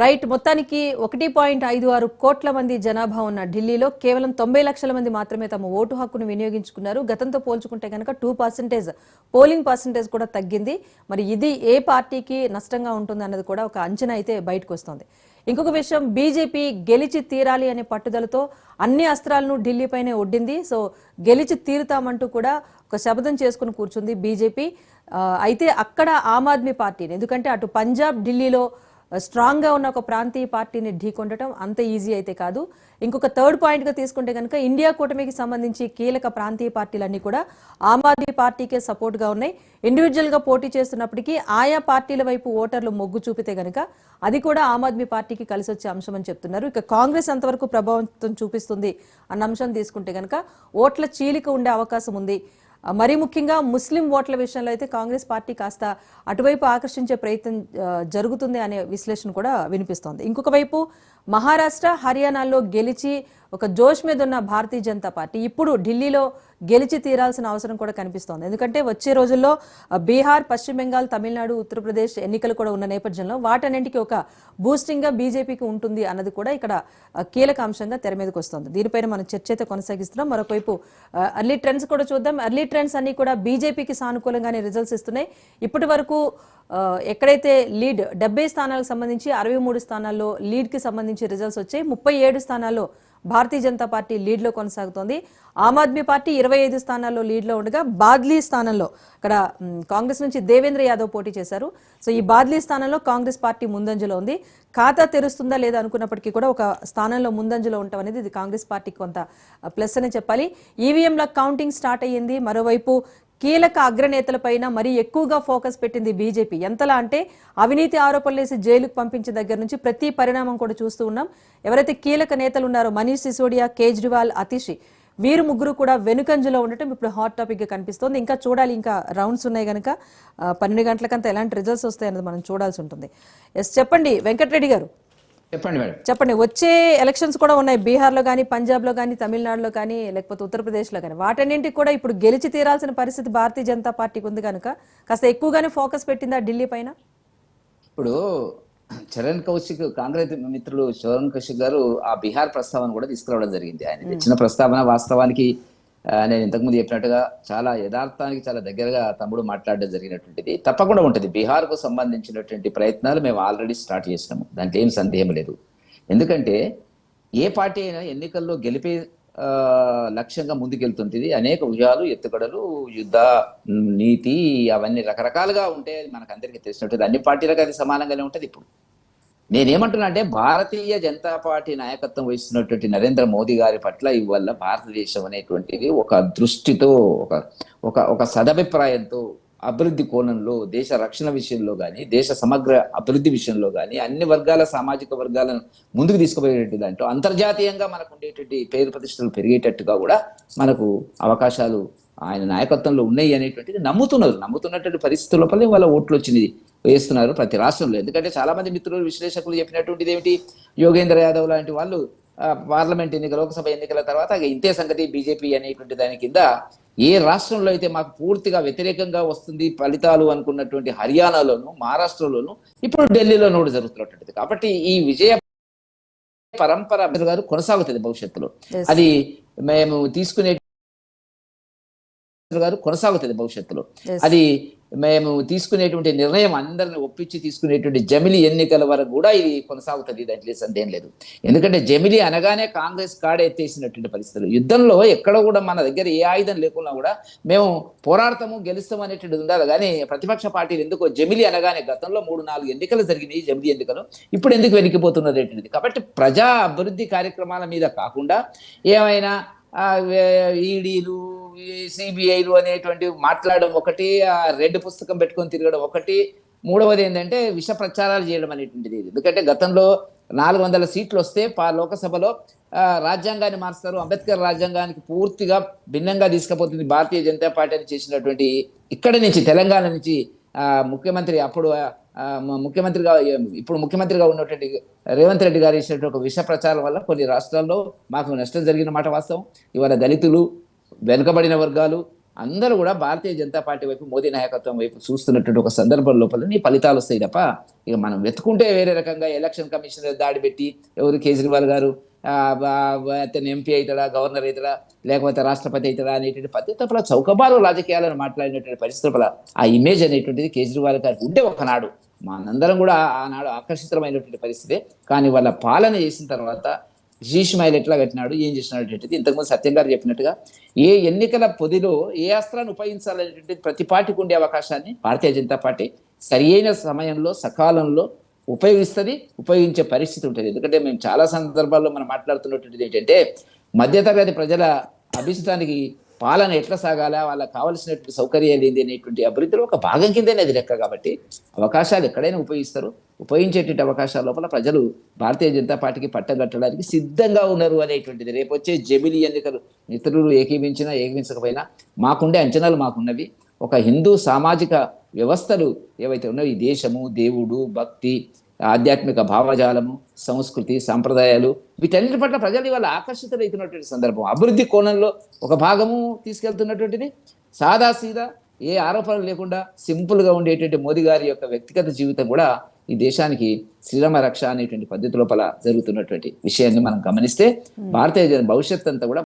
Right. మొత్తానికి 1.56 కోట్ల మంది జనాభా ఉన్న ఢిల్లీలో కేవలం 90 లక్షల మంది మాత్రమే తమ ఓటు హక్కును వినియోగించుకున్నారు. గతంతో పోల్చుకుంటే కనుక 2% పోలింగ్ పర్సెంటేజ్ కూడా తగ్గింది. మరి ఇది ఏ పార్టీకి నష్టంగా ఉంటుంది అన్నది కూడా ఒక అంచనా అయితే బయటకు వస్తుంది. ఇంకొక విషయం, బీజేపీ గెలిచి తీరాలి అనే పట్టుదలతో అన్ని అస్త్రాలను ఢిల్లీపైనే ఒడ్డింది. సో గెలిచి తీరుతామంటూ కూడా ఒక శపథం చేసుకుని కూర్చుంది బీజేపీ. అయితే అక్కడ ఆమ్ ఆద్మీ పార్టీని, ఎందుకంటే అటు పంజాబ్, ఢిల్లీలో స్ట్రాంగ్గా ఉన్న ఒక ప్రాంతీయ పార్టీని ఢీకొనడం అంత ఈజీ అయితే కాదు. ఇంకొక థర్డ్ పాయింట్గా తీసుకుంటే కనుక ఇండియా కూటమికి సంబంధించి కీలక ప్రాంతీయ పార్టీలన్నీ కూడా ఆమ్ ఆద్మీ పార్టీకే సపోర్ట్గా ఉన్నాయి. ఇండివిజువల్గా పోటీ చేస్తున్నప్పటికీ ఆయా పార్టీల వైపు ఓటర్లు మొగ్గు చూపితే కనుక అది కూడా ఆమ్ ఆద్మీ పార్టీకి కలిసి వచ్చే అంశం అని చెప్తున్నారు. ఇక కాంగ్రెస్ ఎంతవరకు ప్రభావం చూపిస్తుంది అన్న అంశం తీసుకుంటే కనుక ఓట్ల చీలిక ఉండే అవకాశం ఉంది. మరీ ముఖ్యంగా ముస్లిం ఓట్ల విషయంలో అయితే కాంగ్రెస్ పార్టీ కాస్త అటువైపు ఆకర్షించే ప్రయత్నం జరుగుతుంది అనే విశ్లేషణ కూడా వినిపిస్తోంది. ఇంకొక వైపు మహారాష్ట్ర, హర్యానాలో గెలిచి ఒక జోష్ మీద ఉన్న భారతీయ జనతా పార్టీ ఇప్పుడు ఢిల్లీలో గెలిచి తీరాల్సిన అవసరం కూడా కనిపిస్తోంది. ఎందుకంటే వచ్చే రోజుల్లో బీహార్, పశ్చిమ బెంగాల్, తమిళనాడు, ఉత్తరప్రదేశ్ ఎన్నికలు కూడా ఉన్న నేపథ్యంలో వాటన్నింటికి ఒక బూస్టింగ్గా బీజేపీకి ఉంటుంది అన్నది కూడా ఇక్కడ కీలక అంశంగా తెర మీదకి వస్తుంది. దీనిపైన మనం చర్చ అయితే కొనసాగిస్తున్నాం. మరొకవైపు ఎర్లీ ట్రెండ్స్ కూడా చూద్దాం. ఎర్లీ ట్రెండ్స్ అన్ని కూడా బీజేపీకి సానుకూలంగానే రిజల్ట్స్ ఇస్తున్నాయి. ఇప్పటి వరకు ఎక్కడైతే లీడ్ 70 స్థానాలకు సంబంధించి 63 స్థానాల్లో లీడ్కి సంబంధించి రిజల్ట్స్ వచ్చాయి. 37 స్థానాల్లో భారతీయ జనతా పార్టీ లీడ్లో కొనసాగుతోంది. ఆమ్ ఆద్మీ పార్టీ 25 స్థానాల్లో లీడ్లో ఉండగా బాద్లీ స్థానంలో ఇక్కడ కాంగ్రెస్ నుంచి దేవేంద్ర యాదవ్ పోటీ చేశారు. సో ఈ బాద్లీ స్థానంలో కాంగ్రెస్ పార్టీ ముందంజలో ఉంది. ఖాతా తెరుస్తుందా లేదా అనుకున్నప్పటికీ కూడా ఒక స్థానంలో ముందంజలో ఉండటం అనేది ఇది కాంగ్రెస్ పార్టీకి కొంత ప్లస్ అనే చెప్పాలి. ఈవీఎంల కౌంటింగ్ స్టార్ట్ అయ్యింది. మరోవైపు కీలక అగ్రనేతలపైన మరీ ఎక్కువగా ఫోకస్ పెట్టింది బీజేపీ. ఎంతలా అంటే అవినీతి ఆరోపణలు వేసి జైలుకు పంపించే దగ్గర నుంచి ప్రతి పరిణామం కూడా చూస్తూ ఉన్నాం. ఎవరైతే కీలక నేతలు ఉన్నారో మనీష్ సిసోడియా, కేజ్రీవాల్, అతిషి, వీరు ముగ్గురు కూడా వెనుకంజలో ఉండటం ఇప్పుడు హాట్ టాపిక్గా కనిపిస్తోంది. ఇంకా చూడాలి, ఇంకా రౌండ్స్ ఉన్నాయి కనుక 12 గంటలకంతా ఎలాంటి రిజల్ట్స్ వస్తాయన్నది మనం చూడాల్సి ఉంటుంది. ఎస్, చెప్పండి వెంకటరెడ్డి గారు. చెప్పండి మేడం. చెప్పండి, వచ్చే ఎలక్షన్స్ కూడా ఉన్నాయి బీహార్లో కానీ, పంజాబ్లో కానీ, తమిళనాడులో కానీ, లేకపోతే ఉత్తరప్రదేశ్లో కానీ. వాటన్నింటికి కూడా ఇప్పుడు గెలిచి తీరాల్సిన పరిస్థితి భారతీయ జనతా పార్టీకి ఉంది కనుక కాస్త ఎక్కువగానే ఫోకస్ పెట్టిందా ఢిల్లీ పైన? ఇప్పుడు చరణ్ కౌశిక్, కాంగ్రెస్ మిత్రులు చరణ్ కౌశిక్ గారు ఆ బీహార్ ప్రస్తావన కూడా తీసుకురావడం జరిగింది. ఆయన తెచ్చిన ప్రస్తావన వాస్తవానికి నేను ఇంతకుముందు చెప్పినట్టుగా చాలా యథార్థానికి చాలా దగ్గరగా తమ్ముడు మాట్లాడడం జరిగినటువంటిది. తప్పకుండా ఉంటుంది. బీహార్కు సంబంధించినటువంటి ప్రయత్నాలు మేము ఆల్రెడీ స్టార్ట్ చేసినాము, దాంట్లో ఏం సందేహం లేదు. ఎందుకంటే ఏ పార్టీ అయినా ఎన్నికల్లో గెలిపే లక్ష్యంగా ముందుకెళ్తుంటుంది. అనేక వ్యూహాలు, ఎత్తుగడలు, యుద్ధ నీతి అవన్నీ రకరకాలుగా ఉంటే మనకు అందరికీ తెలిసినట్టు అన్ని పార్టీలకు అది సమానంగానే ఉంటుంది. ఇప్పుడు నేనేమంటున్నా అంటే భారతీయ జనతా పార్టీ నాయకత్వం వహిస్తున్నటువంటి నరేంద్ర మోదీ గారి పట్ల ఇవల్ల భారతదేశం అనేటువంటిది ఒక దృష్టితో, ఒక ఒక ఒక సదభిప్రాయంతో అభివృద్ధి కోణంలో, దేశ రక్షణ విషయంలో కానీ, దేశ సమగ్ర అభివృద్ధి విషయంలో కానీ అన్ని వర్గాల, సామాజిక వర్గాలను ముందుకు తీసుకుపోయేటువంటి దాంట్లో అంతర్జాతీయంగా మనకు ఉండేటువంటి పేరు ప్రతిష్టలు పెరిగేటట్టుగా కూడా మనకు అవకాశాలు ఆయన నాయకత్వంలో ఉన్నాయి అనేటువంటిది నమ్ముతున్నటువంటి పరిస్థితుల లోపలే వాళ్ళ ఓట్లు వచ్చింది వేస్తున్నారు ప్రతి రాష్ట్రంలో. ఎందుకంటే చాలా మంది మిత్రులు, విశ్లేషకులు చెప్పినటువంటిది ఏమిటి, యోగేంద్ర యాదవ్ లాంటి వాళ్ళు పార్లమెంట్ ఎన్నికల, లోక్సభ ఎన్నికల తర్వాత ఇంతే సంగతి బీజేపీ అనేటువంటి దాని కింద ఏ రాష్ట్రంలో అయితే మాకు పూర్తిగా వ్యతిరేకంగా వస్తుంది ఫలితాలు అనుకున్నటువంటి హర్యానాలోను, మహారాష్ట్రలోను, ఇప్పుడు ఢిల్లీలోనూ కూడా జరుగుతున్నటువంటిది. కాబట్టి ఈ విజయ పరంపర గారు కొనసాగుతుంది భవిష్యత్తులో. అది మేము తీసుకునే తీసుకునేటువంటి నిర్ణయం అందరిని ఒప్పించి తీసుకునేటువంటి జమిలి ఎన్నికల వరకు కూడా ఇది కొనసాగుతుంది, దాంట్లో సందేహం లేదు. ఎందుకంటే జమిలి అనగానే కాంగ్రెస్ కాడెత్తేసినటువంటి పరిస్థితులు. యుద్ధంలో ఎక్కడ కూడా మన దగ్గర ఏ ఆయుధం లేకున్నా కూడా మేము పోరాడతాము, గెలుస్తాము అనేటువంటిది ఉండాలి. కానీ ప్రతిపక్ష పార్టీలు ఎందుకో జమిలి అనగానే, గతంలో 3-4 ఎన్నికలు జరిగినాయి జమిలి ఎన్నికలు, ఇప్పుడు ఎందుకు వెనక్కిపోతున్నది అనేటువంటిది. కాబట్టి ప్రజా అభివృద్ధి కార్యక్రమాల మీద కాకుండా ఏమైనా ఈడీలు, సిబిఐలు అనేటువంటివి మాట్లాడడం ఒకటి, రెడ్ పుస్తకం పెట్టుకొని తిరగడం ఒకటి, మూడవది ఏంటంటే విష ప్రచారాలు చేయడం అనేటువంటిది. ఎందుకంటే గతంలో 400 సీట్లు వస్తే లోకసభలో రాజ్యాంగాన్ని మారుస్తారు, అంబేద్కర్ రాజ్యాంగానికి పూర్తిగా భిన్నంగా తీసుకుపోతుంది భారతీయ జనతా పార్టీ అని చేసినటువంటి, ఇక్కడి నుంచి తెలంగాణ నుంచి ముఖ్యమంత్రి, అప్పుడు ఇప్పుడు ముఖ్యమంత్రిగా ఉన్నటువంటి రేవంత్ రెడ్డి గారు ఇచ్చినటువంటి ఒక విష ప్రచారం వల్ల కొన్ని రాష్ట్రాల్లో మాకు నష్టం జరిగిన మాట వాస్తవం. ఇవాళ దళితులు, వెనుకబడిన వర్గాలు, అందరూ కూడా భారతీయ జనతా పార్టీ వైపు, మోదీ నాయకత్వం వైపు చూస్తున్నటువంటి ఒక సందర్భం లోపల నీ ఫలితాలు వస్తాయి తప్ప ఇక మనం వెతుకుంటే వేరే రకంగా ఎలక్షన్ కమిషన్ దాడి పెట్టి ఎవరు కేజ్రీవాల్ గారు అతను ఎంపీ అవుతాడా, గవర్నర్ అవుతాడా, లేకపోతే రాష్ట్రపతి అవుతాడా అనేటువంటి పద్ధతి చౌకబారు రాజకీయాలను మాట్లాడినటువంటి పరిస్థితుల ఆ ఇమేజ్ అనేటువంటిది కేజ్రీవాల్ గారికి ఉండే ఒకనాడు మనందరం కూడా ఆనాడు ఆకర్షితమైనటువంటి పరిస్థితి. కానీ వాళ్ళ పాలన చేసిన తర్వాత శీష్మాయిల్ ఎట్లా కట్టినాడు, ఏం చేసినటువంటిది ఇంతకుముందు సత్యం గారు చెప్పినట్టుగా ఏ ఎన్నికల పొదిలో ఏ అస్త్రాన్ని ఉపయోగించాలనేటువంటి ప్రతి పార్టీకి ఉండే అవకాశాన్ని భారతీయ జనతా పార్టీ సరి అయిన సమయంలో సకాలంలో ఉపయోగించే పరిస్థితి ఉంటుంది. ఎందుకంటే మేము చాలా సందర్భాల్లో మనం మాట్లాడుతున్నటువంటిది ఏంటంటే మధ్యతరగతి ప్రజల అభిష్టానికి పాలన ఎట్లా సాగాలా, వాళ్ళకి కావాల్సినటువంటి సౌకర్యాలు ఏంది అనేటువంటి అభివృద్ధిలో ఒక భాగం కిందనే అది లెక్క. కాబట్టి అవకాశాలు ఎక్కడైనా ఉపయోగించేటువంటి అవకాశాల లోపల ప్రజలు భారతీయ జనతా పార్టీకి పట్టగట్టడానికి సిద్ధంగా ఉన్నారు అనేటువంటిది. రేపు వచ్చే జమిలీ ఎన్నికలు మిత్రులు ఏకీవించినా ఏకీవించకపోయినా మాకుండే అంచనాలు మాకున్నవి. ఒక హిందూ సామాజిక వ్యవస్థలు ఏవైతే ఉన్నాయో ఈ దేశము, దేవుడు, భక్తి, ఆధ్యాత్మిక భావజాలము, సంస్కృతి, సాంప్రదాయాలు వీటన్నిటి పట్ల ప్రజలు ఇవాళ ఆకర్షితులవుతున్నటువంటి సందర్భం. అభివృద్ధి కోణంలో ఒక భాగము తీసుకెళ్తున్నటువంటిది సాదాసీదా ఏ ఆరోపణలు లేకుండా సింపుల్గా ఉండేటువంటి మోదీ గారి యొక్క వ్యక్తిగత జీవితం కూడా ఈ దేశానికి శ్రీరామ రక్ష అనేటువంటి పద్ధతి లోపల జరుగుతున్నటువంటి విషయాన్ని మనం గమనిస్తే భారతీయ భవిష్యత్ అంతా కూడా